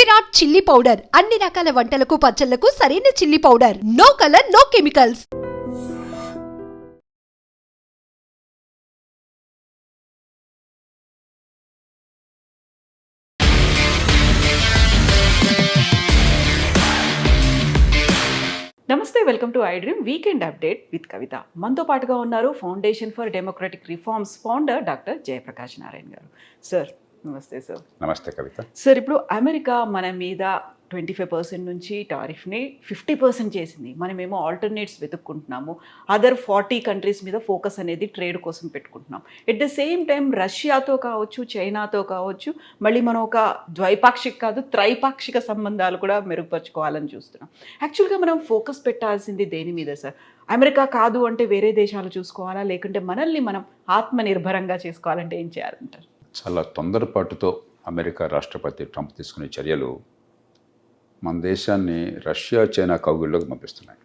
Virat chilli powder అన్ని రకాల వంటలకు పచ్చళ్లకు సరైన chilli powder. No colour, no chemicals. నమస్తే, welcome to I dream weekend update with Kavitha. మనతో పాటుగా ఉన్నారు foundation for democratic reforms founder doctor Jayaprakash Narayana garu. Sir నమస్తే. సార్ నమస్తే కవిత. సార్, ఇప్పుడు అమెరికా మన మీద 25% నుంచి టారిఫ్ని 50% చేసింది. మనమేమో ఆల్టర్నేట్స్ వెతుక్కుంటున్నాము. అదర్ 40 కంట్రీస్ మీద ఫోకస్ అనేది ట్రేడ్ కోసం పెట్టుకుంటున్నాం. ఎట్ ద సేమ్ టైం రష్యాతో కావచ్చు, చైనాతో కావచ్చు, మళ్ళీ మనం ఒక ద్వైపాక్షిక కాదు త్రైపాక్షిక సంబంధాలు కూడా మెరుగుపరుచుకోవాలని చూస్తున్నాం. యాక్చువల్గా మనం ఫోకస్ పెట్టాల్సింది దేని మీద సార్? అమెరికా కాదు అంటే వేరే దేశాలు చూసుకోవాలా, లేకుంటే మనల్ని మనం ఆత్మనిర్భరంగా చేసుకోవాలంటే ఏం చేయాలంటారు? చాలా తొందరపాటుతో అమెరికా రాష్ట్రపతి ట్రంప్ తీసుకునే చర్యలు మన దేశాన్ని రష్యా, చైనా కౌగిల్లోకి పంపిస్తున్నాయి.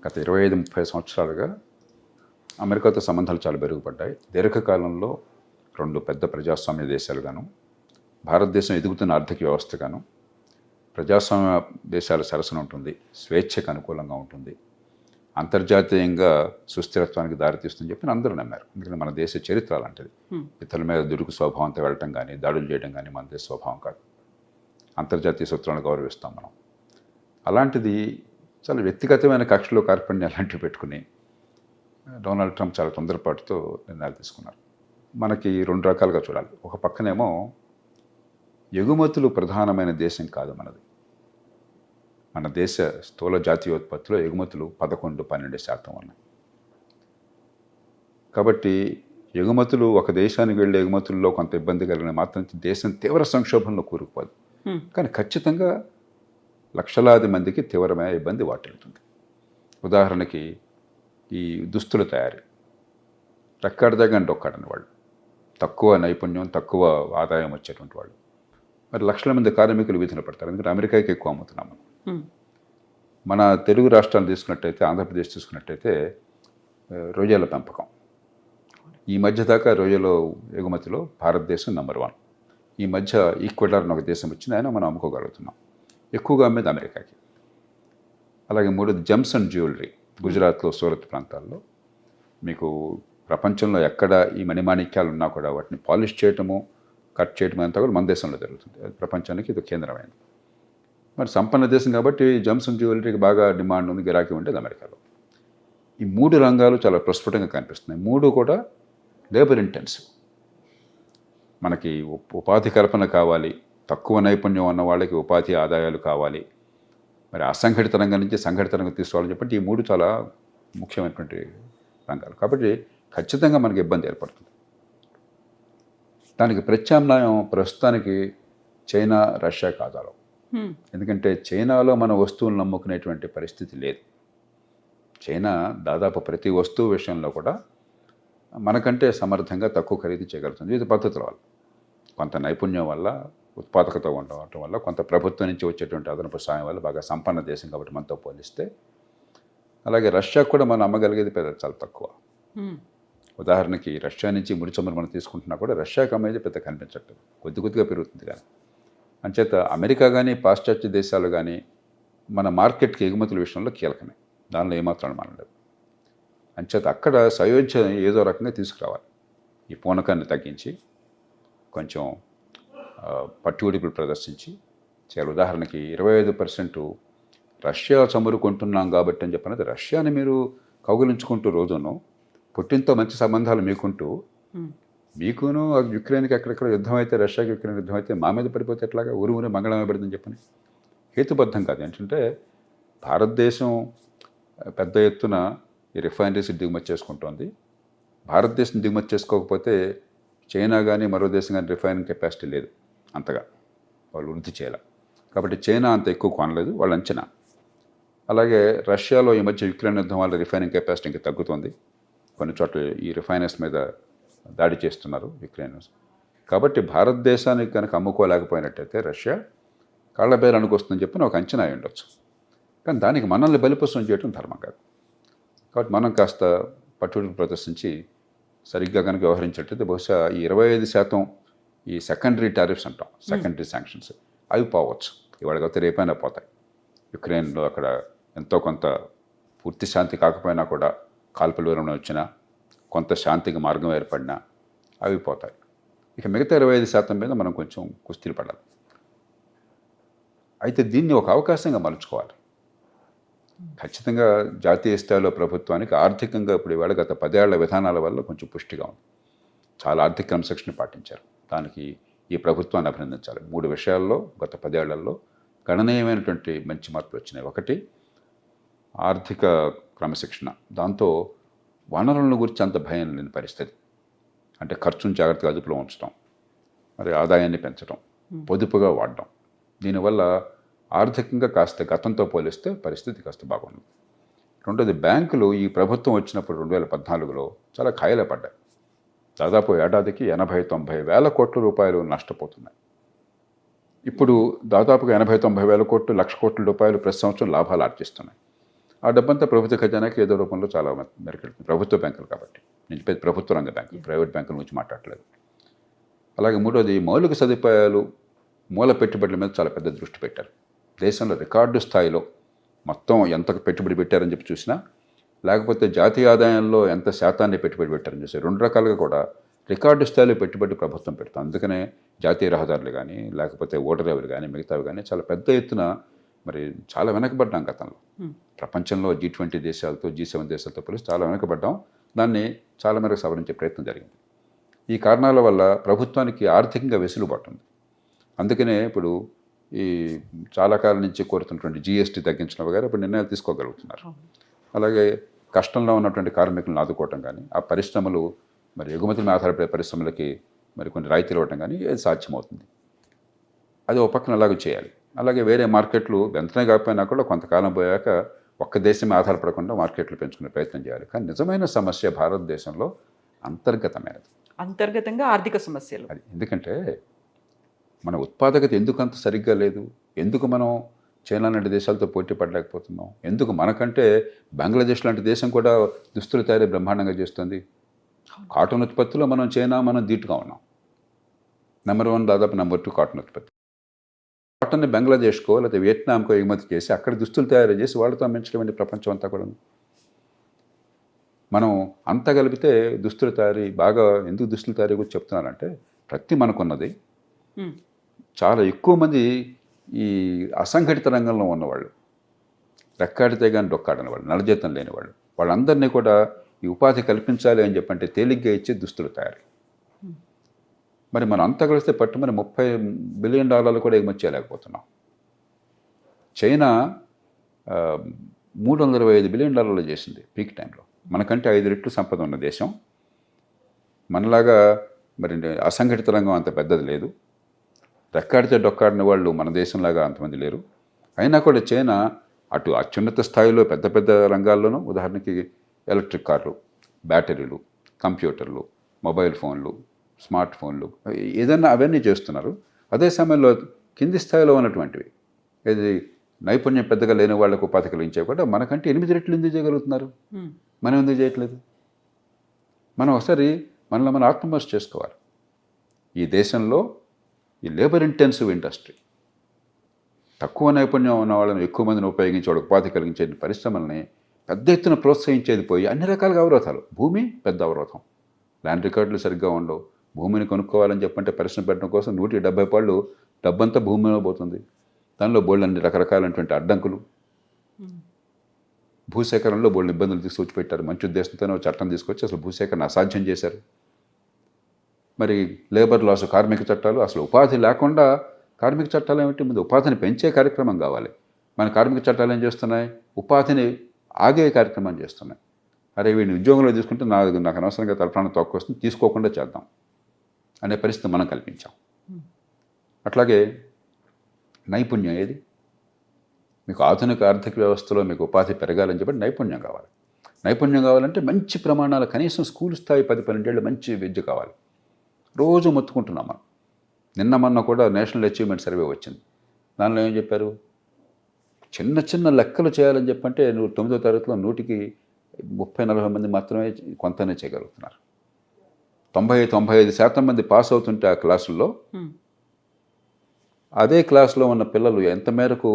గత 25-30 సంవత్సరాలుగా అమెరికాతో సంబంధాలు చాలా మెరుగుపడ్డాయి. దీర్ఘకాలంలో 2 పెద్ద ప్రజాస్వామ్య దేశాలుగాను, భారతదేశం ఎదుగుతున్న ఆర్థిక వ్యవస్థగాను, ప్రజాస్వామ్య దేశాల సరసన ఉంటుంది, స్వేచ్ఛకు అనుకూలంగా ఉంటుంది, అంతర్జాతీయంగా సుస్థిరత్వానికి దారితీస్తుందని చెప్పి అందరూ నమ్మారు. ఎందుకంటే మన దేశ చరిత్ర అలాంటిది. ఇతరుల మీద దురుకు స్వభావంతో వెళ్ళటం కానీ, దాడులు చేయడం కానీ మన దేశ స్వభావం కాదు. అంతర్జాతీయ సూత్రాలను గౌరవిస్తాం మనం. అలాంటిది చాలా వ్యక్తిగతమైన కక్షలు, కార్పణ్యం అలాంటివి పెట్టుకుని డొనాల్డ్ ట్రంప్ చాలా తొందరపాటుతో నిర్ణయాలు తీసుకున్నారు. మనకి 2 రకాలుగా చూడాలి. ఒక పక్కనేమో ఎగుమతులు ప్రధానమైన దేశం కాదు మనది. మన దేశ స్థూల జాతీయోత్పత్తిలో ఎగుమతులు 11-12% ఉన్నాయి. కాబట్టి ఎగుమతులు, ఒక దేశానికి వెళ్ళే ఎగుమతుల్లో కొంత ఇబ్బంది కలిగిన మాత్రం దేశం తీవ్ర సంక్షోభంలో కూరుకుపోదు. కానీ ఖచ్చితంగా లక్షలాది మందికి తీవ్రమైన ఇబ్బంది వాటిల్లుతుంది. ఉదాహరణకి ఈ దుస్తుల తయారీ, రెక్కాడదగ్గంటే ఒక్కడని వాళ్ళు, తక్కువ నైపుణ్యం, తక్కువ ఆదాయం వచ్చేటువంటి వాళ్ళు, మరి లక్షల మంది కార్మికులు వీధిన పడతారు. ఎందుకంటే అమెరికాకి ఎక్కువ అమ్ముతున్నాం మనం. మన తెలుగు రాష్ట్రాలు తీసుకున్నట్టయితే, ఆంధ్రప్రదేశ్ తీసుకున్నట్టయితే రొయ్యల పెంపకం, ఈ మధ్య దాకా రొయ్యల ఎగుమతిలో భారతదేశం నెంబర్ 1. ఈ మధ్య ఈక్వెడార్ ఒక దేశం వచ్చింది, అయినా మనం అమ్ముకోగలుగుతున్నాం. ఎక్కువగా అమ్మేది అమెరికాకి. అలాగే 3 జెమ్స్ అండ్ జ్యువెలరీ, గుజరాత్లో, సూరత్ ప్రాంతాల్లో మీకు ప్రపంచంలో ఎక్కడ ఈ మణిమాణిక్యాలు ఉన్నా కూడా వాటిని పాలిష్ చేయటము, కట్ చేయటం అంతా కూడా మన దేశంలో జరుగుతుంది. అది ప్రపంచానికి ఇది కేంద్రమైనది. మరి సంపన్న దేశం కాబట్టి జెమ్స్ అండ్ జ్యువెలరీకి బాగా డిమాండ్ ఉంది, గిరాకీ ఉండేది అమెరికాలో. ఈ 3 రంగాలు చాలా ప్రస్ఫుటంగా కనిపిస్తున్నాయి. 3 కూడా లేబర్ ఇంటెన్సివ్. మనకి ఉపాధి కల్పన కావాలి, తక్కువ నైపుణ్యం ఉన్న వాళ్ళకి ఉపాధి ఆదాయాలు కావాలి, మరి అసంఘటిత రంగం నుంచి సంఘటిత రంగం తీసుకోవాలని చెప్పి ఈ 3 చాలా ముఖ్యమైనటువంటి రంగాలు. కాబట్టి ఖచ్చితంగా మనకి ఇబ్బంది ఏర్పడుతుంది. దానికి ప్రత్యామ్నాయం ప్రస్తుతానికి చైనా, రష్యాకి ఆధారం. ఎందుకంటే చైనాలో మన వస్తువులను నమ్ముకునేటువంటి పరిస్థితి లేదు. చైనా దాదాపు ప్రతి వస్తువు విషయంలో కూడా మనకంటే సమర్థంగా తక్కువ ఖరీదు చేయగలుగుతుంది. వివిధ పద్ధతుల వల్ల, కొంత నైపుణ్యం వల్ల, ఉత్పాదకత ఉండటం వల్ల, కొంత ప్రభుత్వం నుంచి వచ్చేటువంటి అదనపు సాయం వల్ల బాగా సంపన్న దేశం కాబట్టి మనతో పోలిస్తే. అలాగే రష్యాకు కూడా మనం అమ్మగలిగేది చాలా తక్కువ. ఉదాహరణకి రష్యా నుంచి ముడిచమురు మనం తీసుకుంటున్నా కూడా రష్యాకి అమ్మేది పెద్ద కనిపించట్లేదు, కొద్దిగా పెరుగుతుంది. కానీ అంచేత అమెరికా కానీ, పాశ్చాత్య దేశాలు కానీ మన మార్కెట్కి ఎగుమతుల విషయంలో కీలకమే, దానిలో ఏమాత్రం అనుమానం లేదు. అంచేత అక్కడ సయోధ్య ఏదో రకంగా తీసుకురావాలి. ఈ పూనకాన్ని తగ్గించి కొంచెం పట్టుబిడుపులు ప్రదర్శించి చేయాలి. ఉదాహరణకి 25% రష్యా చమురు కొంటున్నాం కాబట్టి అని చెప్పినది, రష్యాని మీరు కౌగిలించుకుంటూ రోజును పుట్టినతో మంచి సంబంధాలు మీకుంటూ, మీకును యుక్రెయిన్కి ఎక్కడెక్కడ యుద్ధం అయితే, రష్యాకి యుక్రెయిన్ యుద్ధం అయితే మా మీద పడిపోతే ఎట్లాగా, ఊరు మంగళమే పడుతుందని చెప్పని హేతుబద్ధం కాదు. ఏంటంటే భారతదేశం పెద్ద ఎత్తున ఈ రిఫైనరీస్ దిగుమతి చేసుకుంటోంది. భారతదేశం దిగుమతి చేసుకోకపోతే చైనా కానీ మరో దేశం కానీ రిఫైనింగ్ కెపాసిటీ లేదు, అంతగా వాళ్ళు వృద్ధి చేయాలి. కాబట్టి చైనా అంత ఎక్కువ కొనలేదు వాళ్ళ అంచనా. అలాగే రష్యాలో ఈ మధ్య యుక్రెయిన్ యుద్ధం వల్ల రిఫైనింగ్ కెపాసిటీ ఇంకా తగ్గుతుంది. కొన్ని చోట్ల ఈ రిఫైనర్స్ మీద దాడి చేస్తున్నారు యుక్రెయిన్. కాబట్టి భారతదేశానికి కనుక అమ్ముకోలేకపోయినట్టయితే రష్యా కాళ్ళ బేరానికి వస్తుందని చెప్పి ఒక అంచనా అయి ఉండొచ్చు. కానీ దానికి మనల్ని బలిపశం చేయడం ధర్మం కాదు. కాబట్టి మనం కాస్త పట్టుబడి ప్రదర్శించి సరిగ్గా కనుక వ్యవహరించేటైతే బహుశా ఈ 25% ఈ సెకండరీ టారిఫ్స్ అంటాం, సెకండరీ శాంక్షన్స్, అవి పోవచ్చు, ఇవాళ కాకపోతే రేపైనా పోతాయి. యుక్రెయిన్లో అక్కడ ఎంతో కొంత పూర్తి శాంతి కాకపోయినా కూడా కాల్పుల విరమణ వచ్చినా, కొంత శాంతికి మార్గం ఏర్పడినా అవి పోతాయి. ఇక మిగతా 25% మీద మనం కొంచెం కుస్తీలు పడాలి. అయితే దీన్ని ఒక అవకాశంగా మలుచుకోవాలి. ఖచ్చితంగా జాతీయ స్థాయిలో ప్రభుత్వానికి ఆర్థికంగా ఇప్పుడు ఇవాళ గత 10 ఏళ్ల విధానాల వల్ల కొంచెం పుష్టిగా ఉంది. చాలా ఆర్థిక క్రమశిక్షణ పాటించారు. దానికి ఈ ప్రభుత్వాన్ని అభినందించాలి. 3 విషయాల్లో గత 10 ఏళ్లలో గణనీయమైనటువంటి మంచి మార్పులు వచ్చినాయి. ఒకటి, ఆర్థిక క్రమశిక్షణ. దాంతో వనరులను గురించి అంత భయం లేని పరిస్థితి. అంటే ఖర్చును జాగ్రత్తగా అదుపులో ఉంచడం, మరి ఆదాయాన్ని పెంచడం, పొదుపుగా వాడడం. దీనివల్ల ఆర్థికంగా కాస్త గతంతో పోలిస్తే పరిస్థితి కాస్త బాగుంది. రెండోది, బ్యాంకులు ఈ ప్రభుత్వం వచ్చినప్పుడు 2014లో చాలా ఖాయిలా పడ్డాయి. దాదాపు ఏడాదికి 80-90 వేల కోట్ల రూపాయలు నష్టపోతున్నాయి. ఇప్పుడు దాదాపుగా 80-90 వేల కోట్లు, 1,00,000 కోట్ల రూపాయలు ప్రతి సంవత్సరం లాభాలు ఆర్జిస్తున్నాయి. ఆ డబ్బంతా ప్రభుత్వ ఖజానాకి ఏదో రూపంలో చాలా మెరుకెడుతుంది. ప్రభుత్వ బ్యాంకులు కాబట్టి, నేను చెప్పేది ప్రభుత్వ రంగ బ్యాంకులు, ప్రైవేట్ బ్యాంకుల గురించి మాట్లాడలేదు. అలాగే మూడోది, మౌలిక సదుపాయాలు, మూల పెట్టుబడుల మీద చాలా పెద్ద దృష్టి పెట్టారు. దేశంలో రికార్డు స్థాయిలో మొత్తం ఎంత పెట్టుబడి పెట్టారని చెప్పి చూసినా, లేకపోతే జాతీయ ఆదాయంలో ఎంత శాతాన్ని పెట్టుబడి పెట్టారని చూసి, 2 రకాలుగా కూడా రికార్డు స్థాయిలో పెట్టుబడి ప్రభుత్వం పెడుతుంది. అందుకనే జాతీయ రహదారులు కానీ, లేకపోతే ఓడరేవులు కానీ, మిగతావి కానీ చాలా పెద్ద ఎత్తున మరి చాలా వెనకబడ్డాం గతంలో. ప్రపంచంలో G20 దేశాలతో, G7 దేశాలతో పోలిసి చాలా వెనకబడ్డాం. దాన్ని చాలా మేరకు సవరించే ప్రయత్నం జరిగింది. ఈ కారణాల వల్ల ప్రభుత్వానికి ఆర్థికంగా వెసులుబాటు ఉంది. అందుకనే ఇప్పుడు ఈ చాలా కాలం నుంచి కోరుతున్నటువంటి GST తగ్గించడం వగైరా ఇప్పుడు నిర్ణయాలు తీసుకోగలుగుతున్నారు. అలాగే కష్టంలో ఉన్నటువంటి కార్మికులను ఆదుకోవటం కానీ, ఆ పరిశ్రమలు మరి ఎగుమతుల మీద ఆధారపడే పరిశ్రమలకి మరి కొన్ని రాయితీలు ఇవ్వటం కానీ అది సాధ్యమవుతుంది. అది ఒక పక్కన అలాగే చేయాలి. అలాగే వేరే మార్కెట్లు వెంటనే కాకపోయినా కూడా కొంతకాలం పోయాక ఒక్క దేశమే ఆధారపడకుండా మార్కెట్లు పెంచుకునే ప్రయత్నం చేయాలి. కానీ నిజమైన సమస్య భారతదేశంలో అంతర్గతమైనది. అంతర్గతంగా ఆర్థిక సమస్యలు. అది ఎందుకంటే మన ఉత్పాదకత ఎందుకు అంత సరిగ్గా లేదు, ఎందుకు మనం చైనా లాంటి దేశాలతో పోటీ పడలేకపోతున్నాం, ఎందుకు మనకంటే బంగ్లాదేశ్ లాంటి దేశం కూడా దుస్తుల తయారీ బ్రహ్మాండంగా చేస్తుంది. కాటన్ ఉత్పత్తిలో మనం ధీటుగా ఉన్నాం. నెంబర్ 1, దాదాపు నెంబర్ 2 కాటన్ ఉత్పత్తి. కాటన్ని బంగ్లాదేశ్కో లేకపోతే వియత్నాంకో ఎగుమతి చేసి అక్కడ దుస్తులు తయారు చేసి వాళ్ళతో అమ్మించడం ప్రపంచం అంతా కూడా. మనం అంతా కలిపితే దుస్తుల తయారీ బాగా, ఎందుకు దుస్తుల తయారీ గురించి చెప్తున్నానంటే, ప్రతి మనకున్నది చాలా ఎక్కువ మంది ఈ అసంఘటిత రంగంలో ఉన్నవాళ్ళు, రెక్కాడితే కానీ డొక్కాడని వాళ్ళు, నడజీతం లేని వాళ్ళు, వాళ్ళందరినీ కూడా ఈ ఉపాధి కల్పించాలి అని చెప్పంటే తేలిగ్గా ఇచ్చే దుస్తులు తయారీ. మరి మనం అంతా కలిస్తే పట్టుమని $30 బిలియన్ కూడా ఎగుమతి చేయలేకపోతున్నాం. చైనా $325 బిలియన్ చేసింది పీక్ టైంలో. మనకంటే 5 రెట్లు సంపద ఉన్న దేశం. మనలాగా మరి అసంఘటిత రంగం అంత పెద్దది లేదు. రెక్కాడితే డొక్కాడిన వాళ్ళు మన దేశంలాగా అంతమంది లేరు. అయినా కూడా చైనా అటు అత్యున్నత స్థాయిలో పెద్ద పెద్ద రంగాల్లోనూ, ఉదాహరణకి ఎలక్ట్రిక్ కార్లు, బ్యాటరీలు, కంప్యూటర్లు, మొబైల్ ఫోన్లు, స్మార్ట్ ఫోన్లు, ఏదన్నా అవన్నీ చేస్తున్నారు. అదే సమయంలో కింది స్థాయిలో ఉన్నటువంటివి, ఇది నైపుణ్యం పెద్దగా లేని వాళ్ళకు ఉపాధి కలిగించే కూడా మనకంటే 8 రెట్లు ఎందుకు చేయగలుగుతున్నారు, మనం ఎందుకు చేయట్లేదు? మనం ఒకసారి మనలో మనం ఆత్మవిమర్శ చేసుకోవాలి. ఈ దేశంలో ఈ లేబర్ ఇంటెన్సివ్ ఇండస్ట్రీ, తక్కువ నైపుణ్యం ఉన్న వాళ్ళని ఎక్కువ మందిని ఉపయోగించి వాళ్ళకి ఉపాధి కలిగించే పరిశ్రమల్ని పెద్ద ఎత్తున ప్రోత్సహించేది పోయి అన్ని రకాలుగా అవరోధాలు. భూమి పెద్ద అవరోధం, ల్యాండ్ రికార్డులు సరిగ్గా ఉండవు. భూమిని కొనుక్కోవాలని చెప్పంటే పరిశ్రమ పెట్టడం కోసం 170 పాళ్ళు డబ్బంతా భూమిలో పోతుంది. దానిలో బోల్డ్ రకరకాలైనటువంటి అడ్డంకులు, భూసేకరణలో బోల్డ్ ఇబ్బందులు తీసుకొచ్చి పెట్టారు. మంచి ఉద్దేశంతోనే చట్టం తీసుకొచ్చి అసలు భూసేకరణ అసాధ్యం చేశారు. మరి లేబర్ లాస్, కార్మిక చట్టాలు, అసలు ఉపాధి లేకుండా కార్మిక చట్టాలు ఏమిటి? ముందు ఉపాధిని పెంచే కార్యక్రమం కావాలి. మన కార్మిక చట్టాలు ఏం చేస్తున్నాయి? ఉపాధిని ఆగే కార్యక్రమం చేస్తున్నాయి. అరే వీడిని ఉద్యోగంలో తీసుకుంటే నాకు అనవసరంగా తలప్రాణం తక్కువస్తుంది, తీసుకోకుండా చేద్దాం అనే పరిస్థితి మనం కల్పించాం. అట్లాగే నైపుణ్యం ఏది? మీకు ఆధునిక ఆర్థిక వ్యవస్థలో మీకు ఉపాధి పెరగాలని చెప్పి నైపుణ్యం కావాలి. నైపుణ్యం కావాలంటే మంచి ప్రమాణాలు, కనీసం స్కూల్ స్థాయి 10-12 ఏళ్ళు మంచి విద్య కావాలి. రోజు మొత్తుకుంటున్నాం మనం. నిన్న మొన్న కూడా నేషనల్ అచీవ్మెంట్ సర్వే వచ్చింది. దానిలో ఏం చెప్పారు? చిన్న చిన్న లెక్కలు చేయాలని చెప్పంటే నువ్వు 9వ తరగతిలో 100కి 30-40 మంది మాత్రమే కొంతనే చేయగలుగుతున్నారు. 90-95% మంది పాస్ అవుతుంటే ఆ క్లాసుల్లో అదే క్లాస్లో ఉన్న పిల్లలు ఎంత మేరకు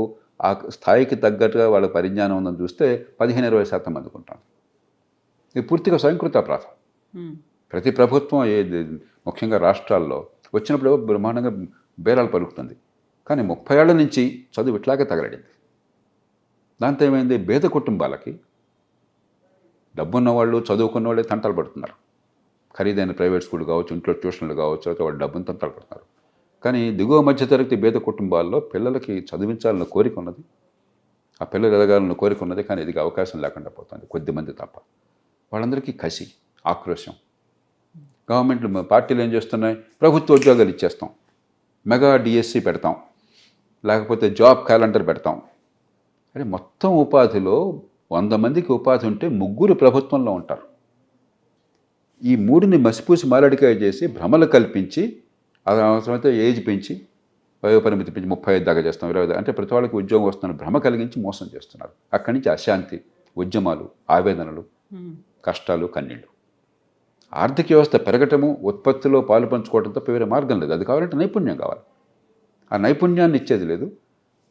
ఆ స్థాయికి తగ్గట్టుగా వాళ్ళ పరిజ్ఞానం ఉందని చూస్తే 15-20% మందికి ఉంటాం. ఇది పూర్తిగా స్వయంకృత అపరాధం. ప్రతి ప్రభుత్వం ముఖ్యంగా రాష్ట్రాల్లో వచ్చినప్పుడు బ్రహ్మాండంగా బేరాలు పలుకుతుంది. కానీ 30 ఏళ్ల నుంచి చదువు ఇట్లాగే తగలడింది. దాంతో ఏమైంది, పేద కుటుంబాలకి డబ్బున్న వాళ్ళు చదువుకున్న వాళ్ళే తంటాలు పడుతున్నారు. ఖరీదైన ప్రైవేట్ స్కూల్ కావచ్చు, ఇంట్లో ట్యూషన్లు కావచ్చు, అయితే వాళ్ళు డబ్బును తంటాలు పడుతున్నారు. కానీ దిగువ మధ్యతరగతి పేద కుటుంబాల్లో పిల్లలకి చదివించాలన్న కోరిక ఉన్నది, ఆ పిల్లలు ఎదగాలన్న కోరిక ఉన్నది. కానీ ఇది అవకాశం లేకుండా పోతుంది, కొద్దిమంది తప్ప. వాళ్ళందరికీ కసి, ఆక్రోశం. గవర్నమెంట్లు పార్టీలు ఏం చేస్తున్నాయి, ప్రభుత్వ ఉద్యోగాలు ఇచ్చేస్తాం, మెగా డిఎస్సి పెడతాం, లేకపోతే జాబ్ క్యాలెండర్ పెడతాం. అంటే మొత్తం ఉపాధిలో 100 మందికి ఉపాధి ఉంటే 3 ప్రభుత్వంలో ఉంటారు. ఈ 3ని మసిపూసి మారడికాయ చేసి భ్రమలు కల్పించి, అది అవసరమైతే ఏజ్ పెంచి, వయోపరిమితి పెంచి 35 దాకా చేస్తాం, 20 అంటే ప్రతి వాళ్ళకి ఉద్యోగం వస్తున్న భ్రమ కలిగించి మోసం చేస్తున్నారు. అక్కడి నుంచి అశాంతి, ఉద్యమాలు, ఆవేదనలు, కష్టాలు, కన్నీళ్ళు. ఆర్థిక వ్యవస్థ పెరగటము, ఉత్పత్తిలో పాలు పంచుకోవడం తప్ప వేరే మార్గం లేదు. అది కావాలంటే నైపుణ్యం కావాలి. ఆ నైపుణ్యాన్ని ఇచ్చేది లేదు.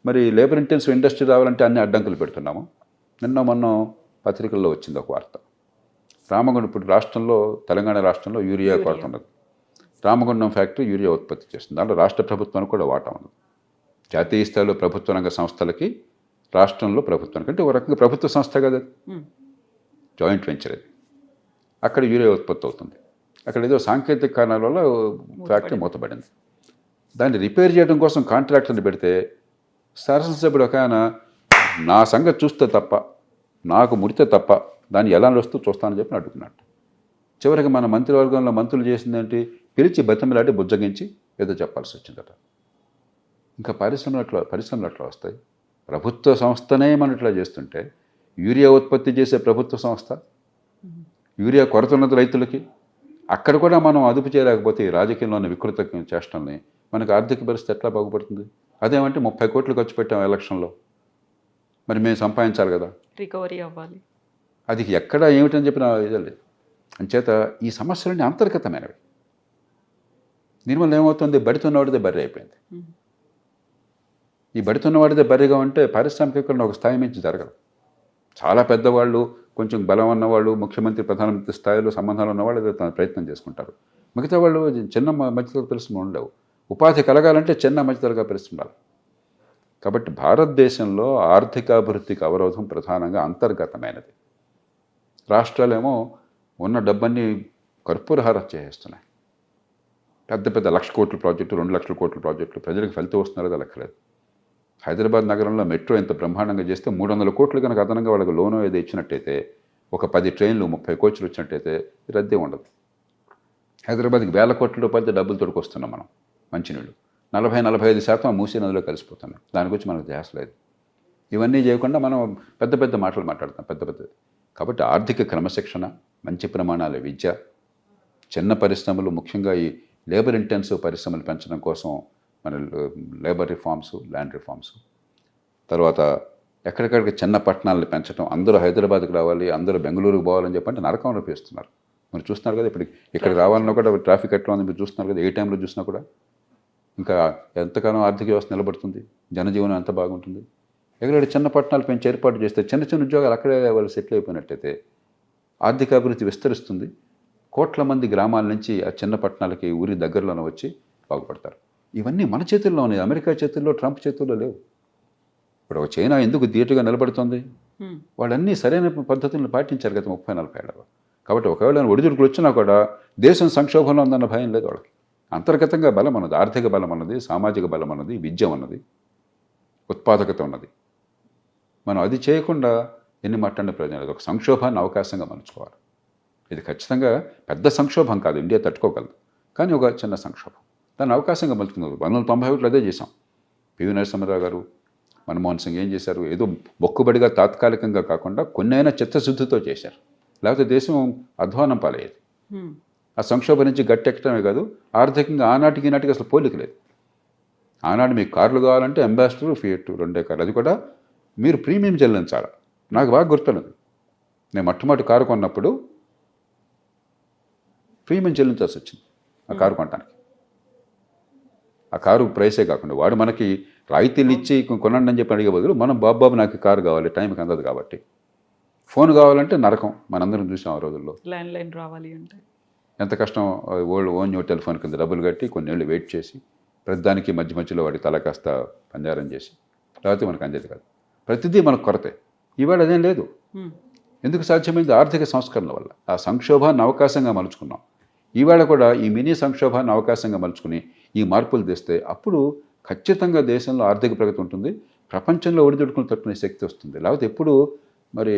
మరి లేబర్ ఇంటెన్సివ్ ఇండస్ట్రీ రావాలంటే అన్ని అడ్డంకులు పెడుతున్నాము. నిన్న మొన్న పత్రికల్లో వచ్చింది ఒక వార్త. రామగుండం, ఇప్పుడు రాష్ట్రంలో, తెలంగాణ రాష్ట్రంలో యూరియా కొరత ఉన్నది. రామగుండం ఫ్యాక్టరీ యూరియా ఉత్పత్తి చేస్తుంది. దాంట్లో రాష్ట్ర ప్రభుత్వానికి కూడా వాటా ఉంది. జాతీయ స్థాయిలో ప్రభుత్వ రంగ సంస్థలకి, రాష్ట్రంలో ప్రభుత్వానికి, అంటే ఒక రకంగా ప్రభుత్వ సంస్థ కదా, జాయింట్ వెంచర్ అది. అక్కడ యూరియా ఉత్పత్తి అవుతుంది. అక్కడ ఏదో సాంకేతిక కారణాల వల్ల ఫ్యాక్టరీ మూతపడింది. దాన్ని రిపేర్ చేయడం కోసం కాంట్రాక్టర్ని పెడితే శాసనసభ్యుడు ఒక ఆయన, నా సంగతి చూస్తే తప్ప, నాకు ముడితే తప్ప దాన్ని ఎలా వస్తూ చూస్తానని చెప్పి అడుగుతున్నట్టు. చివరికి మన మంత్రివర్గంలో మంత్రులు చేసిందేంటి, పిలిచి బతిమలాడి బుజ్జగించి ఏదో చెప్పాల్సి వచ్చిందట. ఇంకా పరిశ్రమలు అట్లా వస్తాయి. ప్రభుత్వ సంస్థనే మనం ఇట్లా చేస్తుంటే, యూరియా ఉత్పత్తి చేసే ప్రభుత్వ సంస్థ, యూరియా కొరత ఉన్నది రైతులకి, అక్కడ కూడా మనం అదుపు చేయలేకపోతే ఈ రాజకీయంలోని వికృత చేష్టల్ని, మనకు ఆర్థిక పరిస్థితి ఎట్లా బాగుపడుతుంది? అదేమంటే 30 కోట్లు ఖర్చు పెట్టాం ఎలక్షన్లో, మరి మేము సంపాదించాలి కదా, రికవరీ అవ్వాలి. అది ఎక్కడ ఏమిటని చెప్పిన ఇదే లేదు. అంచేత ఈ సమస్యలన్నీ అంతర్గతమైనవి. దీనివల్ల ఏమవుతుంది, బడితున్నవాడిదే బర్రె అయిపోయింది. ఈ బడితున్నవాడిదే బర్రెగా ఉంటే పారిశ్రామికీకరణ ఒక స్థాయి మించి జరగదు. చాలా పెద్దవాళ్ళు, కొంచెం బలం ఉన్నవాళ్ళు, ముఖ్యమంత్రి, ప్రధానమంత్రి స్థాయిలో సంబంధాలు ఉన్నవాళ్ళు ఏదో తన ప్రయత్నం చేసుకుంటారు. మిగతా వాళ్ళు చిన్న మధ్యతరగతి పరిశ్రమలు ఉండవు. ఉపాధి కలగాలంటే చిన్న మధ్యతరగతి పరిశ్రమలు. కాబట్టి భారతదేశంలో ఆర్థికాభివృద్ధికి అవరోధం ప్రధానంగా అంతర్గతమైనది. రాష్ట్రాలేమో ఉన్న డబ్బన్ని కర్పూరహారం చేసేస్తున్నాయి. పెద్ద పెద్ద 1,00,000 కోట్ల ప్రాజెక్టు, 2,00,000 కోట్ల ప్రాజెక్టులు, ప్రజలకు ఫలితం వస్తున్నారో లెక్కలేదు. హైదరాబాద్ నగరంలో మెట్రో ఎంత బ్రహ్మాండంగా చేస్తే 300 కోట్లు కనుక అదనంగా వాళ్ళకి లోను ఏదో ఇచ్చినట్టయితే, ఒక 10 ట్రైన్లు 30 కోచ్లు వచ్చినట్టయితే రద్దీ ఉండదు. హైదరాబాద్కి 1,000 కోట్ల రూపాయలతో డబ్బులు తొడుకొస్తున్నాం మనం. మంచినీళ్ళు 40-45% మూసీ నదిలో కలిసిపోతున్నాం. దాని గురించి మనకు ధ్యాస లేదు. ఇవన్నీ చేయకుండా మనం పెద్ద పెద్ద మాటలు మాట్లాడుతాం, పెద్ద పెద్దది. కాబట్టి ఆర్థిక క్రమశిక్షణ, మంచి ప్రమాణాల విద్య, చిన్న పరిశ్రమలు, ముఖ్యంగా ఈ లేబర్ ఇంటెన్సివ్ పరిశ్రమలు పెంచడం కోసం మన లేబర్ రిఫార్మ్స్, ల్యాండ్ రిఫార్మ్స్, తర్వాత ఎక్కడికక్కడికి చిన్న పట్టణాలను పెంచడం, అందరూ హైదరాబాద్కి రావాలి, అందరూ బెంగళూరుకు పోవాలని చెప్పంటే నరకం అనిపిస్తున్నారు. మీరు చూస్తున్నారు కదా, ఇక్కడ రావాలన్నా కూడా ట్రాఫిక్ ఎట్లా ఉంది మీరు చూస్తున్నారు కదా, ఏ టైంలో చూసినా కూడా. ఇంకా ఎంతకాలం ఆర్థిక వ్యవస్థ నిలబడుతుంది, జనజీవనం ఎంత బాగుంటుంది? ఎక్కడ చిన్న పట్టణాలు పెంచి ఏర్పాటు చేస్తే చిన్న చిన్న ఉద్యోగాలు అక్కడే వాళ్ళు సెటిల్ అయిపోయినట్టయితే ఆర్థికాభివృద్ధి విస్తరిస్తుంది. కోట్ల మంది గ్రామాల నుంచి ఆ చిన్న పట్టణాలకి ఊరి దగ్గరలోనే వచ్చి బాగుపడతారు. ఇవన్నీ మన చేతుల్లో ఉన్నాయి, అమెరికా చేతుల్లో, ట్రంప్ చేతుల్లో లేవు. ఇప్పుడు ఒక చైనా ఎందుకు ధీటుగా నిలబడుతుంది? వాళ్ళన్నీ సరైన పద్ధతులను పాటించారు గత 30-40 ఏళ్ళలో. కాబట్టి ఒకవేళ ఒడిదుడుకులు వచ్చినా కూడా దేశం సంక్షోభంలో ఉందన్న భయం లేదు వాళ్ళకి. అంతర్గతంగా బలం ఉన్నది, ఆర్థిక బలం ఉన్నది, సామాజిక బలం ఉన్నది, విద్య ఉన్నది, ఉత్పాదకత ఉన్నది. మనం అది చేయకుండా ఎన్ని మాట్లాడిన ప్రయోజనం లేదు. ఒక సంక్షోభాన్ని అవకాశంగా మలుచుకోవాలి. ఇది ఖచ్చితంగా పెద్ద సంక్షోభం కాదు, ఇండియా తట్టుకోగలదు, కానీ ఒక చిన్న సంక్షోభం, దాన్ని అవకాశంగా మలుచుకున్నారు. 1991 అదే చేశాం. పివి నరసింహారావు గారు, మన్మోహన్ సింగ్ ఏం చేశారు? ఏదో మొక్కుబడిగా తాత్కాలికంగా కాకుండా కొన్నైనా చిత్తశుద్ధితో చేశారు. లేకపోతే దేశం అధ్వానం పాలయ్యేది. ఆ సంక్షోభం నుంచి గట్టెక్కడమే కాదు, ఆర్థికంగా ఆనాటికి ఈనాటికి అసలు పోలిక లేదు. ఆనాడు మీకు కార్లు కావాలంటే అంబాసిడర్, ఫియట్ 2 కార్లు, అది కూడా మీరు ప్రీమియం చెల్లించాలి. నాకు బాగా గుర్తున్నది, నేను మొట్టమొదటి కారు కొన్నప్పుడు ప్రీమియం చెల్లించాల్సి వచ్చింది ఆ కారు కొనడానికి. ఆ కారు ప్రైసే కాకుండా వాడు మనకి రాయితీలు ఇచ్చి కొనండి అని చెప్పి అడిగే బదులు మనం బాబు నాకు కారు కావాలి, టైంకి అందదు కాబట్టి. ఫోన్ కావాలంటే నరకం, మనందరం చూసాం ఆ రోజుల్లో. ల్యాండ్లైన్ రావాలి అంటే ఎంత కష్టం. ఓన్ న్యూ టెలిఫోన్ కింద డబ్బులు కట్టి కొన్నేళ్ళు వెయిట్ చేసి ప్రతిదానికి మధ్య మధ్యలో వాడి తల కాస్త పంజారం చేసి లేకపోతే మనకు అందేది కాదు. ప్రతిదీ మనకు కొరతే. ఇవాళ అదేం లేదు. ఎందుకు సాధ్యమైంది? ఆర్థిక సంస్కరణల వల్ల. ఆ సంక్షోభాన్ని అవకాశంగా మలుచుకున్నాం. ఈవేళ కూడా ఈ మినీ సంక్షోభాన్ని అవకాశంగా మలుచుకుని ఈ మార్పులు తెస్తే అప్పుడు ఖచ్చితంగా దేశంలో ఆర్థిక ప్రగతి ఉంటుంది, ప్రపంచంలో ఒడిదుడుకులు తట్టుకునే శక్తి వస్తుంది. లేకపోతే ఎప్పుడు మరి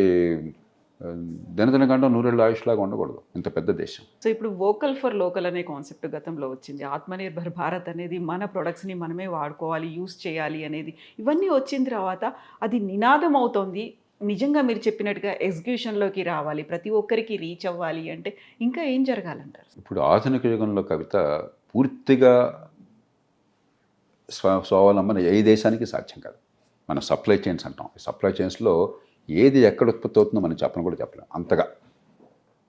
దినదినగండం నూరేళ్ళ ఆయుష్లాగా ఉండకూడదు ఇంత పెద్ద దేశం. సో ఇప్పుడు వోకల్ ఫర్ లోకల్ అనే కాన్సెప్ట్ గతంలో వచ్చింది. ఆత్మనిర్భర్ భారత్ అనేది మన ప్రొడక్ట్స్ని మనమే వాడుకోవాలి, యూస్ చేయాలి అనేది, ఇవన్నీ వచ్చిన తర్వాత అది నినాదం అవుతోంది. నిజంగా మీరు చెప్పినట్టుగా ఎగ్జిక్యూషన్లోకి రావాలి, ప్రతి ఒక్కరికి రీచ్ అవ్వాలి అంటే ఇంకా ఏం జరగాలంటారు? ఇప్పుడు ఆధునిక యుగంలో కవిత పూర్తిగా స్వావలంబన ఏ దేశానికి సాధ్యం కాదు. మన సప్లై చైన్స్ అంటాం. ఈ సప్లై చైన్స్లో ఏది ఎక్కడ ఉత్పత్తి అవుతుందో మనం చెప్పను కూడా చెప్పలేం. అంతగా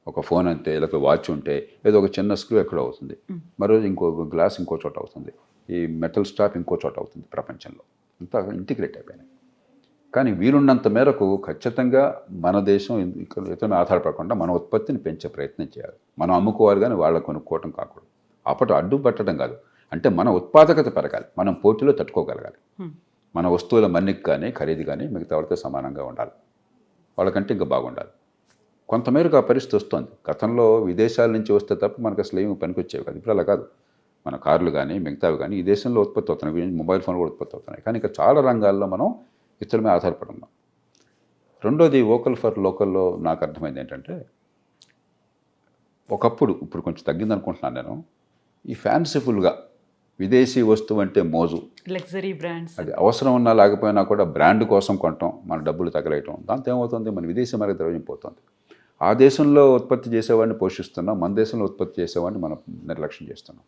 ఒక ఫోన్ అంటే లేకపోతే వాచ్ ఉంటే ఏదో ఒక చిన్న స్క్రూ ఎక్కడో అవుతుంది, మరో ఇంకో గ్లాస్ ఇంకో చోట అవుతుంది, ఈ మెటల్ స్టాప్ ఇంకో చోట అవుతుంది. ప్రపంచంలో అంతా ఇంటిగ్రేట్ అయిపోయినాయి. కానీ వీలున్నంత మేరకు ఖచ్చితంగా మన దేశం ఇతను ఆధారపడకుండా మన ఉత్పత్తిని పెంచే ప్రయత్నం చేయాలి. మనం అమ్ముకోవాలి కానీ వాళ్ళ కొనుక్కోవటం కాకూడదు. అప్పటి అడ్డు పట్టడం కాదు, అంటే మన ఉత్పాదకత పెరగాలి, మనం పోటీలో తట్టుకోగలగాలి. మన వస్తువుల మన్నిక కానీ ఖరీదు కానీ మిగతా వాళ్ళతో సమానంగా ఉండాలి, వాళ్ళకంటే ఇంకా బాగుండాలి. కొంతమేరకు ఆ పరిస్థితి వస్తుంది. గతంలో విదేశాల నుంచి వస్తే తప్ప మనకు అసలు ఏమి పనికొచ్చేవి కాదు. ఇప్పుడు అలా కాదు. మన కార్లు కానీ మిగతావి కానీ ఈ దేశంలో ఉత్పత్తి అవుతున్నాయి, మొబైల్ ఫోన్లు కూడా ఉత్పత్తి అవుతున్నాయి. కానీ ఇంకా చాలా రంగాల్లో మనం ఇతరుల మీద ఆధారపడి ఉన్నాం. రెండోది వోకల్ ఫర్ లోకల్లో నాకు అర్థమైంది ఏంటంటే, ఒకప్పుడు ఇప్పుడు కొంచెం తగ్గింది అనుకుంటున్నాను నేను, ఈ ఫ్యాన్సీఫుల్గా విదేశీ వస్తువు అంటే మోజు, లగ్జరీ బ్రాండ్స్, అది అవసరం ఉన్నా లేకపోయినా కూడా బ్రాండ్ కోసం కొనటం, మన డబ్బులు తగలేయటం, దాంతో ఏమవుతుంది, మన విదేశీ మార్గ ద్రవ్యం పోతుంది. ఆ దేశంలో ఉత్పత్తి చేసేవాడిని పోషిస్తున్నాం, మన దేశంలో ఉత్పత్తి చేసేవాడిని మనం నిర్లక్ష్యం చేస్తున్నాం.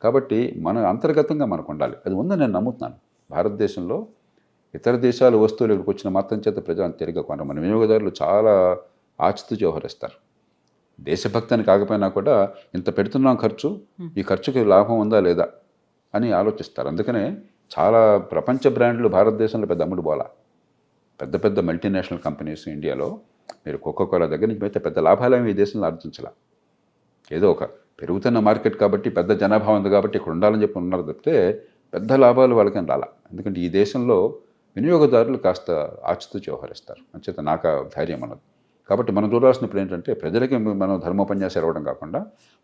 కాబట్టి మన అంతర్గతంగా మనకు ఉండాలి. అది ఉందని నేను నమ్ముతున్నాను. భారతదేశంలో ఇతర దేశాల వస్తువులు ఇక్కడికి వచ్చిన మాత్రం చేత ప్రజలను తిరిగి కొనరు. మన వినియోగదారులు చాలా ఆచితూచి వ్యవహరిస్తారు. దేశభక్తిని కాకపోయినా కూడా ఇంత పెడుతున్నాం ఖర్చు, ఈ ఖర్చుకి లాభం ఉందా లేదా అని ఆలోచిస్తారు. అందుకనే చాలా ప్రపంచ బ్రాండ్లు భారతదేశంలో పెద్ద అమ్ముడు పోలా. పెద్ద పెద్ద మల్టీనేషనల్ కంపెనీస్ ఇండియాలో మీరు కోకోకోలా దగ్గర నుంచి అయితే పెద్ద లాభాలేమి ఈ దేశంలో ఆర్జించాల. ఏదో ఒక పెరుగుతున్న మార్కెట్ కాబట్టి పెద్ద జనాభా ఉంది కాబట్టి ఇక్కడ ఉండాలని చెప్పి ఉన్నారు తప్పితే పెద్ద లాభాలు వాళ్ళకేం రాలా. ఎందుకంటే ఈ దేశంలో వినియోగదారులు కాస్త ఆచితూచి వ్యవహరిస్తారు. అంచేత నాకు ధైర్యం అన్నది. కాబట్టి మనం చూడాల్సినప్పుడు ఏంటంటే, ప్రజలకి మనం ధర్మోపన్యాసం ఇవ్వడం కాకుండా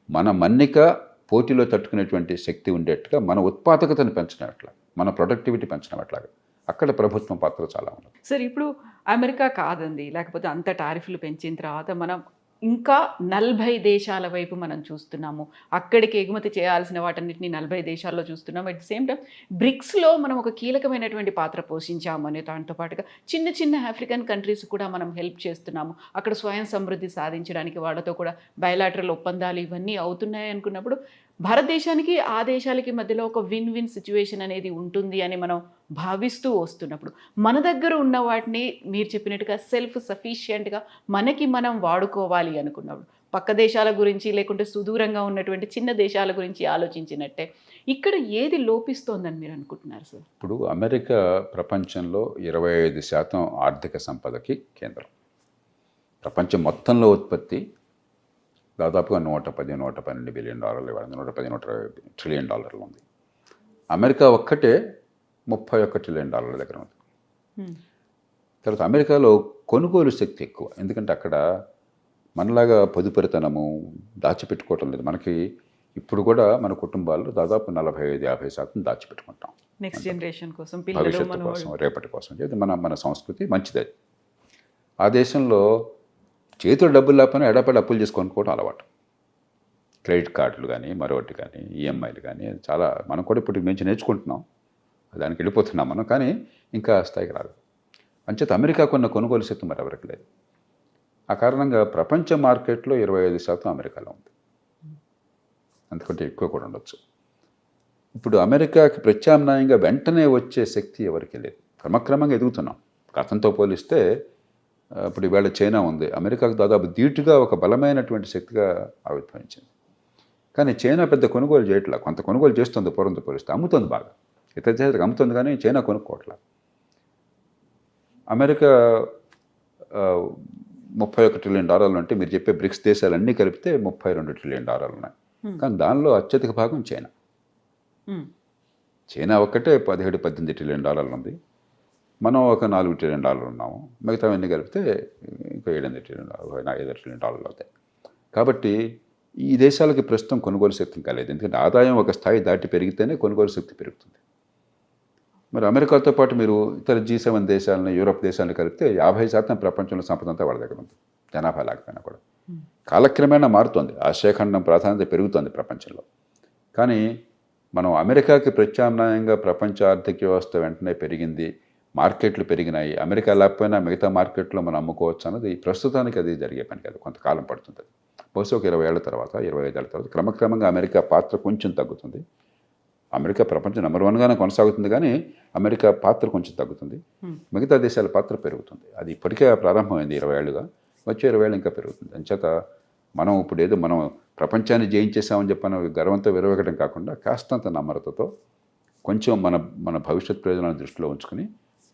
మన మన్నిక పోటీలో తట్టుకునేటువంటి శక్తి ఉండేట్టుగా మన ఉత్పాదకతను పెంచినట్లా, మన ప్రొడక్టివిటీ పెంచినట్లాగా అక్కడ ప్రభుత్వం పాత్ర చాలా ఉంది. సార్ ఇప్పుడు అమెరికా కాదండి, లేకపోతే అంత టారిఫ్లు పెంచిన తర్వాత మనం ఇంకా 40 దేశాల వైపు మనం చూస్తున్నాము. అక్కడికి ఎగుమతి చేయాల్సిన వాటన్నిటిని 40 దేశాల్లో చూస్తున్నాము. అట్ ది సేమ్ టైం బ్రిక్స్లో మనం ఒక కీలకమైనటువంటి పాత్ర పోషించాము అనే దాంతో పాటుగా చిన్న చిన్న ఆఫ్రికన్ కంట్రీస్ కూడా మనం హెల్ప్ చేస్తున్నాము. అక్కడ స్వయం సమృద్ధి సాధించడానికి వాళ్ళతో కూడా బయలాటరల్ ఒప్పందాలు ఇవన్నీ అవుతున్నాయి అనుకున్నప్పుడు భారతదేశానికి ఆ దేశాలకి మధ్యలో ఒక విన్ విన్ సిచ్యువేషన్ అనేది ఉంటుంది అని మనం భావిస్తూ వస్తున్నప్పుడు మన దగ్గర ఉన్న వాటిని మీరు చెప్పినట్టుగా సెల్ఫ్ సఫిషియెంట్గా మనకి మనం వాడుకోవాలి అనుకున్నప్పుడు పక్క దేశాల గురించి లేకుంటే సుదూరంగా ఉన్నటువంటి చిన్న దేశాల గురించి ఆలోచించినట్టే ఇక్కడ ఏది లోపిస్తోందని మీరు అనుకుంటున్నారు సార్? ఇప్పుడు అమెరికా ప్రపంచంలో 25% ఆర్థిక సంపదకి కేంద్రం. ప్రపంచం మొత్తంలో ఉత్పత్తి దాదాపుగా $112 బిలియన్, $110 ట్రిలియన్ ఉంది. అమెరికా ఒక్కటే $31 ట్రిలియన్ దగ్గర ఉంది. తర్వాత అమెరికాలో కొనుగోలు శక్తి ఎక్కువ. ఎందుకంటే అక్కడ మనలాగా పొదుపరితనము దాచిపెట్టుకోవటం లేదు. మనకి ఇప్పుడు కూడా మన కుటుంబాల్లో దాదాపు 45-50% దాచిపెట్టుకుంటాం నెక్స్ట్ జనరేషన్ కోసం, భవిష్యత్తు కోసం, రేపటి కోసం. మన సంస్కృతి మంచిది. ఆ దేశంలో చేతులు డబ్బులు లేకపోయినా ఎడపడి అప్పులు చేసి కొనుక్కోవడం అలవాటు. క్రెడిట్ కార్డులు కానీ మరొకటి కానీ ఈఎంఐలు కానీ చాలా మనం కూడా ఇప్పుడు మంచి నేర్చుకుంటున్నాం, దానికి వెళ్ళిపోతున్నాం మనం. కానీ ఇంకా స్థాయికి రాదు. అంచేత అమెరికా కొనుగోలు శక్తి మరి ఎవరికి లేదు. ఆ కారణంగా ప్రపంచ మార్కెట్లో 25% అమెరికాలో ఉంది, అంతకంటే ఎక్కువ కూడా ఉండొచ్చు. ఇప్పుడు అమెరికాకి ప్రత్యామ్నాయంగా వెంటనే వచ్చే శక్తి ఎవరికి లేదు. క్రమక్రమంగా ఎదుగుతున్నాం. గతంతో పోలిస్తే ఇప్పుడు ఈవేళ చైనా ఉంది, అమెరికాకు దాదాపు ధీటుగా ఒక బలమైనటువంటి శక్తిగా ఆవిర్భవించింది. కానీ చైనా పెద్ద కొనుగోలు చేయట్లా, కొంత కొనుగోలు చేస్తుంది పూర్వంతో పోలిస్తే, అమ్ముతుంది బాగా, ఇతర దేశాలకు అమ్ముతుంది కానీ చైనా కొనుక్కోవట్లా. అమెరికా $31 ట్రిలియన్ అంటే మీరు చెప్పే బ్రిక్స్ దేశాలన్నీ కలిపితే $32 ట్రిలియన్ ఉన్నాయి. కానీ దానిలో అత్యధిక భాగం చైనా. చైనా ఒక్కటే 17-18 ట్రిలియన్ ఉంది. మనం ఒక $4 ట్రిలియన్ ఉన్నాము. మిగతావన్నీ కలిపితే ఇంకా 7 ట్రిలియన్, 5 ట్రిలియన్ అవుతాయి. కాబట్టి ఈ దేశాలకి ప్రస్తుతం కొనుగోలు శక్తి కాలేదు. ఎందుకంటే ఆదాయం ఒక స్థాయి దాటి పెరిగితేనే కొనుగోలు శక్తి పెరుగుతుంది. మరి అమెరికాతో పాటు మీరు ఇతర G7 దేశాలను, యూరోప్ దేశాలను కలిపితే 50% ప్రపంచంలో సంపద అంతా వాళ్ళ దగ్గర ఉంది, జనాభా లేకపోయినా కూడా. కాలక్రమేణా మారుతోంది, ఆసియాఖండం ప్రాధాన్యత పెరుగుతోంది ప్రపంచంలో. కానీ మనం అమెరికాకి ప్రత్యామ్నాయంగా ప్రపంచ ఆర్థిక వ్యవస్థ వెంటనే పెరిగింది, మార్కెట్లు పెరిగినాయి, అమెరికా లేకపోయినా మిగతా మార్కెట్లో మనం అమ్ముకోవచ్చు అన్నది ప్రస్తుతానికి అది జరిగే పని కాదు, కొంతకాలం పడుతుంది. బహుశా ఒక 20 ఏళ్ల తర్వాత, 25 ఏళ్ల తర్వాత క్రమక్రమంగా అమెరికా పాత్ర కొంచెం తగ్గుతుంది. అమెరికా ప్రపంచం నెంబర్ 1గానే కొనసాగుతుంది, కానీ అమెరికా పాత్ర కొంచెం తగ్గుతుంది, మిగతా దేశాల పాత్ర పెరుగుతుంది. అది ఇప్పటికే ప్రారంభమైంది 20 ఏళ్ళుగా, వచ్చే 20 ఏళ్ళు ఇంకా పెరుగుతుంది. అంచేత మనం ఇప్పుడు ఏదో మనం ప్రపంచాన్ని జయించేసామని చెప్పిన గర్వంతో విరవగడం కాకుండా కాస్తంత నమ్రతతో కొంచెం మన భవిష్యత్ ప్రయోజనాలను దృష్టిలో ఉంచుకుని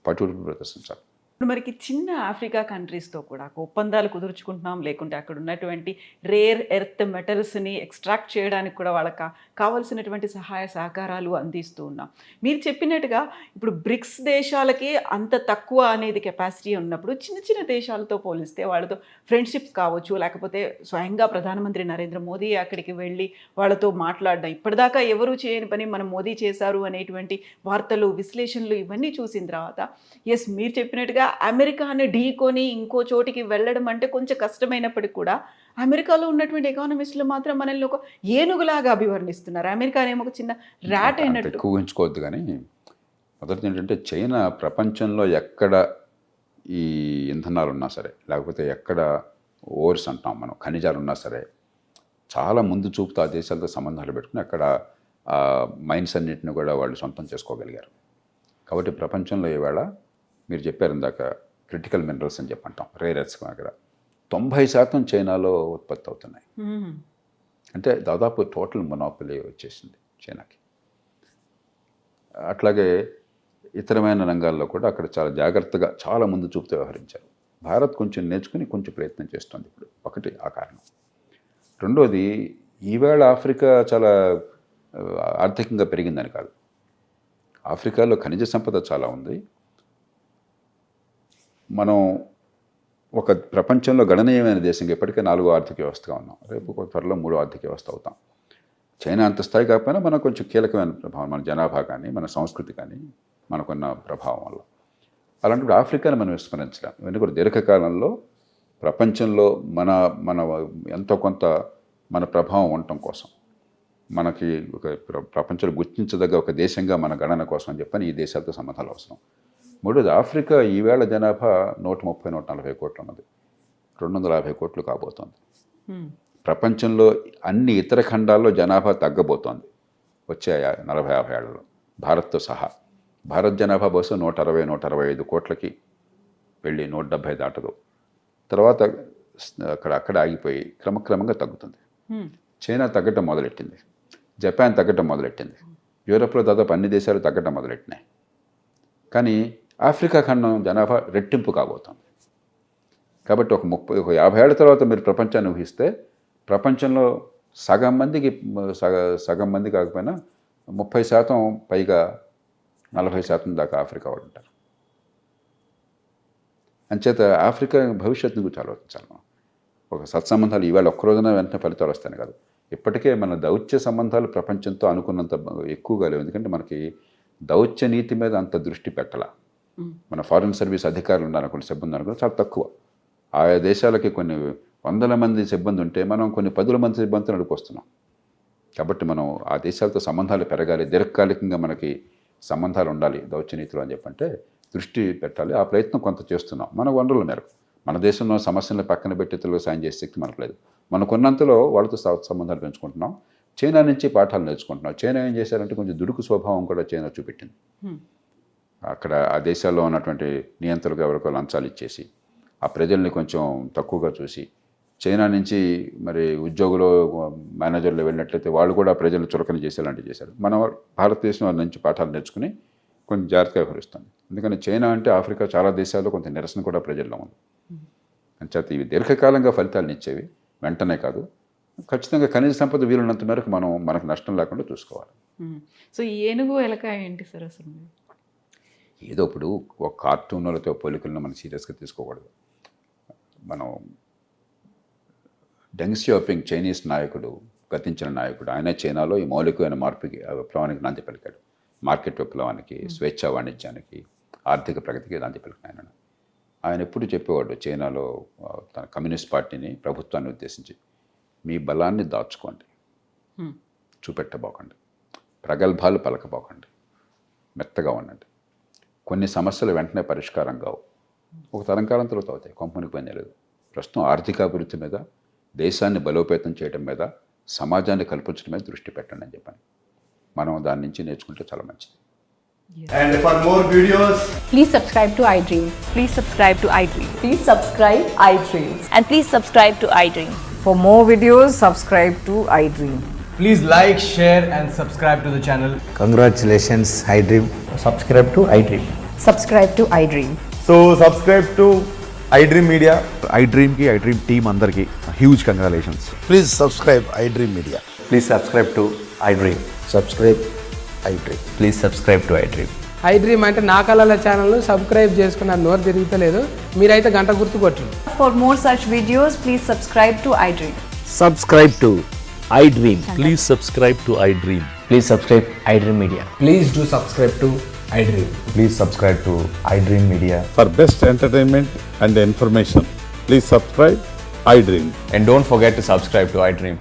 పట్టుదల ప్రదర్శించాలి. ఇప్పుడు మనకి చిన్న ఆఫ్రికా కంట్రీస్తో కూడా ఒప్పందాలు కుదుర్చుకుంటున్నాం, లేకుంటే అక్కడ ఉన్నటువంటి రేర్ ఎర్త్ మెటల్స్ని ఎక్స్ట్రాక్ట్ చేయడానికి కూడా వాళ్ళకి కావాల్సినటువంటి సహాయ సహకారాలు అందిస్తూ ఉన్నాం. మీరు చెప్పినట్టుగా ఇప్పుడు బ్రిక్స్ దేశాలకి అంత తక్కువ అనేది కెపాసిటీ ఉన్నప్పుడు చిన్న చిన్న దేశాలతో పోలిస్తే వాళ్ళతో ఫ్రెండ్షిప్స్ కావచ్చు, లేకపోతే స్వయంగా ప్రధానమంత్రి నరేంద్ర మోదీ అక్కడికి వెళ్ళి వాళ్ళతో మాట్లాడడం, ఇప్పటిదాకా ఎవరు చేయని పని మనం మోదీ చేశారు అనేటువంటి వార్తలు, విశ్లేషణలు ఇవన్నీ చూసిన తర్వాత ఎస్ మీరు చెప్పినట్టుగా అమెరికాని ఢీకొని ఇంకో చోటికి వెళ్ళడం అంటే కొంచెం కష్టమైనప్పటికీ కూడా అమెరికాలో ఉన్నటువంటి ఎకానమిస్టులు మాత్రం మనల్ని ఒక ఏనుగులాగా అభివర్ణిస్తున్నారు. అమెరికానేమో ఒక చిన్న ర్యాట్ అయినట్టు. ఎక్కువ ఊహించుకోవద్దు. కానీ మొదటిది ఏంటంటే చైనా ప్రపంచంలో ఎక్కడ ఈ ఇంధనాలు ఉన్నా సరే, లేకపోతే ఎక్కడ ఓర్స్ అంటాం మనం, ఖనిజాలు ఉన్నా సరే, చాలా ముందు చూపుతూ ఆ దేశాలతో సంబంధాలు పెట్టుకుని అక్కడ మైన్స్ అన్నింటిని కూడా వాళ్ళు సొంతం చేసుకోగలిగారు. కాబట్టి ప్రపంచంలో ఈవేళ మీరు చెప్పారు ఇందాక క్రిటికల్ మినరల్స్ అని చెప్పంటాం, రేర్ ఎర్త్స్ దగ్గర 90% చైనాలో ఉత్పత్తి అవుతున్నాయి. అంటే దాదాపు టోటల్ మొనోపలీ వచ్చేసింది చైనాకి. అట్లాగే ఇతరమైన రంగాల్లో కూడా అక్కడ చాలా జాగ్రత్తగా, చాలా ముందు చూపుతూ వ్యవహరించారు. భారత్ కొంచెం నేర్చుకుని కొంచెం ప్రయత్నం చేస్తుంది ఇప్పుడు. ఒకటి ఆ కారణం. రెండోది, ఈవేళ ఆఫ్రికా చాలా ఆర్థికంగా పెరిగిందని కాదు, ఆఫ్రికాలో ఖనిజ సంపద చాలా ఉంది. మనం ఒక ప్రపంచంలో గణనీయమైన దేశంగా ఇప్పటికే 4వ ఆర్థిక వ్యవస్థగా ఉన్నాం, రేపు త్వరలో 3వ ఆర్థిక వ్యవస్థ అవుతాం. చైనా అంత స్థాయి కాకపోయినా మనకు కొంచెం కీలకమైన ప్రభావం, మన జనాభా కానీ మన సంస్కృతి కానీ మనకున్న ప్రభావం వల్ల. అలాంటప్పుడు ఆఫ్రికాని మనం విస్మరించలేం. ఇవన్నీ కూడా దీర్ఘకాలంలో ప్రపంచంలో మన మన ఎంతో కొంత మన ప్రభావం ఉండటం కోసం, మనకి ఒక ప్రపంచంలో గుర్తించదగ్గ ఒక దేశంగా మన గణన కోసం అని చెప్పని ఈ దేశాలతో సంబంధాలు అవసరం. మూడోది, ఆఫ్రికా ఈవేళ జనాభా 130-140 కోట్లు ఉన్నది, 250 కోట్లు కాబోతోంది. ప్రపంచంలో అన్ని ఇతర ఖండాల్లో జనాభా తగ్గబోతోంది వచ్చే 40-50 ఏళ్లలో, భారత్తో సహా. భారత్ జనాభా బహుశా 160-165 కోట్లకి వెళ్ళి 170 దాటదు. తర్వాత అక్కడ ఆగిపోయి క్రమక్రమంగా తగ్గుతుంది. చైనా తగ్గటం మొదలెట్టింది, జపాన్ తగ్గటం మొదలెట్టింది, యూరోప్లో దాదాపు అన్ని దేశాలు తగ్గటం మొదలెట్టినాయి. కానీ ఆఫ్రికా ఖండం జనాభా రెట్టింపు కాబోతుంది. కాబట్టి ఒక 50 ఏళ్ల తర్వాత మీరు ప్రపంచాన్ని ఊహిస్తే ప్రపంచంలో సగం మంది కాకపోయినా 30% పైగా 40% దాకా ఆఫ్రికా వాళ్ళు ఉంటారు. అంచేత ఆఫ్రికా భవిష్యత్తును గురించి ఆలోచించాలి. ఒక సత్సంబంధాలు ఈవేళ ఒక్కరోజున వెంటనే ఫలితాలు వస్తాయి కాదు. ఇప్పటికే మన దౌత్య సంబంధాలు ప్రపంచంతో అనుకున్నంత ఎక్కువగా లేవు. ఎందుకంటే మనకి దౌత్య నీతి మీద అంత దృష్టి పెట్టాల. మన ఫారిన్ సర్వీస్ అధికారులు ఉన్నారు, కొన్ని సిబ్బంది అనుకో చాలా తక్కువ. ఆయా దేశాలకి కొన్ని 100 మంది సిబ్బంది ఉంటే మనం కొన్ని 10 మంది సిబ్బందితో నడుపుకొస్తున్నాం. కాబట్టి మనం ఆ దేశాలతో సంబంధాలు పెరగాలి, దీర్ఘకాలికంగా మనకి సంబంధాలు ఉండాలి దౌత్య నీతిలో అని చెప్పంటే దృష్టి పెట్టాలి. ఆ ప్రయత్నం కొంత చేస్తున్నాం మన వనరుల మేరకు. మన దేశంలో సమస్యలను పక్కన పెట్టి ఇతరులకు సాయం చేసే శక్తి మనకు లేదు. మనకున్నంతలో వాళ్ళతో సంబంధాలు పెంచుకుంటున్నాం. చైనా నుంచి పాఠాలు నేర్చుకుంటున్నాం. చైనా ఏం చేశారంటే కొంచెం దుడుకు స్వభావం కూడా చైనా చూపెట్టింది. అక్కడ ఆ దేశాల్లో ఉన్నటువంటి నియంత్రణకు ఎవరికో లంచాలు ఇచ్చేసి ఆ ప్రజల్ని కొంచెం తక్కువగా చూసి చైనా నుంచి మరి ఉద్యోగులు మేనేజర్లు వెళ్ళినట్లయితే వాళ్ళు కూడా ప్రజలు చులకన చేసేలాంటివి చేశారు. మన భారతదేశం వాళ్ళ నుంచి పాఠాలు నేర్చుకుని కొంచెం జాగ్రత్తగా వ్యవహరిస్తుంది. ఎందుకంటే చైనా అంటే ఆఫ్రికా చాలా దేశాల్లో కొంత నిరసన కూడా ప్రజల్లో ఉంది. అంచేత ఇవి దీర్ఘకాలంగా ఫలితాలను ఇచ్చేవి, వెంటనే కాదు. ఖచ్చితంగా ఖనిజ సంపద వీలున్నంత మేరకు మనకు నష్టం లేకుండా చూసుకోవాలి. సో ఈ ఏనుగు ఎలకాయ ఏంటి సార్ అసలు? ఏదో ఇప్పుడు ఒక కార్టూన్లతో పోలికలను మనం సీరియస్గా తీసుకోకూడదు. మనం డెంగ్ షియాపింగ్ చైనీస్ నాయకుడు, గతించిన నాయకుడు, ఆయన చైనాలో ఈ మౌలికమైన మార్పుకి విప్లవానికి నాంది పలికాడు. మార్కెట్ విప్లవానికి, స్వేచ్ఛా వాణిజ్యానికి, ఆర్థిక ప్రగతికి నాంది పలికిన ఆయన ఎప్పుడు చెప్పేవాడు చైనాలో తన కమ్యూనిస్ట్ పార్టీని, ప్రభుత్వాన్ని ఉద్దేశించి, మీ బలాన్ని దాచుకోండి, చూపెట్టబోకండి, ప్రగల్భాలు పలకబోకండి, మెత్తగా ఉండండి. కొన్ని సమస్యలు వెంటనే పరిష్కారం కావు, ఒక తరంకాలం తర్వాత అవుతాయి, కొంపనికి పని లేదు. ప్రస్తుతం ఆర్థికాభివృద్ధి మీద, దేశాన్ని బలోపేతం చేయడం మీద, సమాజాన్ని కల్పించడం మీద దృష్టి పెట్టండి అని చెప్పాను. మనం దాని నుంచి నేర్చుకుంటే చాలా మంచిది. And for more videos, Please subscribe to iDream. Please subscribe to iDream. Please subscribe iDream. And please subscribe to iDream. For more videos, subscribe to iDream. please like, share and subscribe to the channel. Congratulations, iDream. Subscribe to iDream. Subscribe to iDream. So subscribe to iDream Media. iDream team అందరికి huge congratulations. Please subscribe iDream Media. Please subscribe to iDream. Subscribe iDream. Please subscribe to iDream. iDream అంటే నా కళల ఛానల్ను subscribe చేసుకున్న నోరు తిరుగుతలేదు, మీరైతే గంట గుర్తు కొట్టండి. For more such videos, please subscribe to iDream. Subscribe to iDream. Please subscribe to iDream. Please subscribe iDream Media. Please do subscribe to iDream. Please subscribe to iDream Media. For best entertainment and information, please subscribe iDream. And don't forget to subscribe to iDream.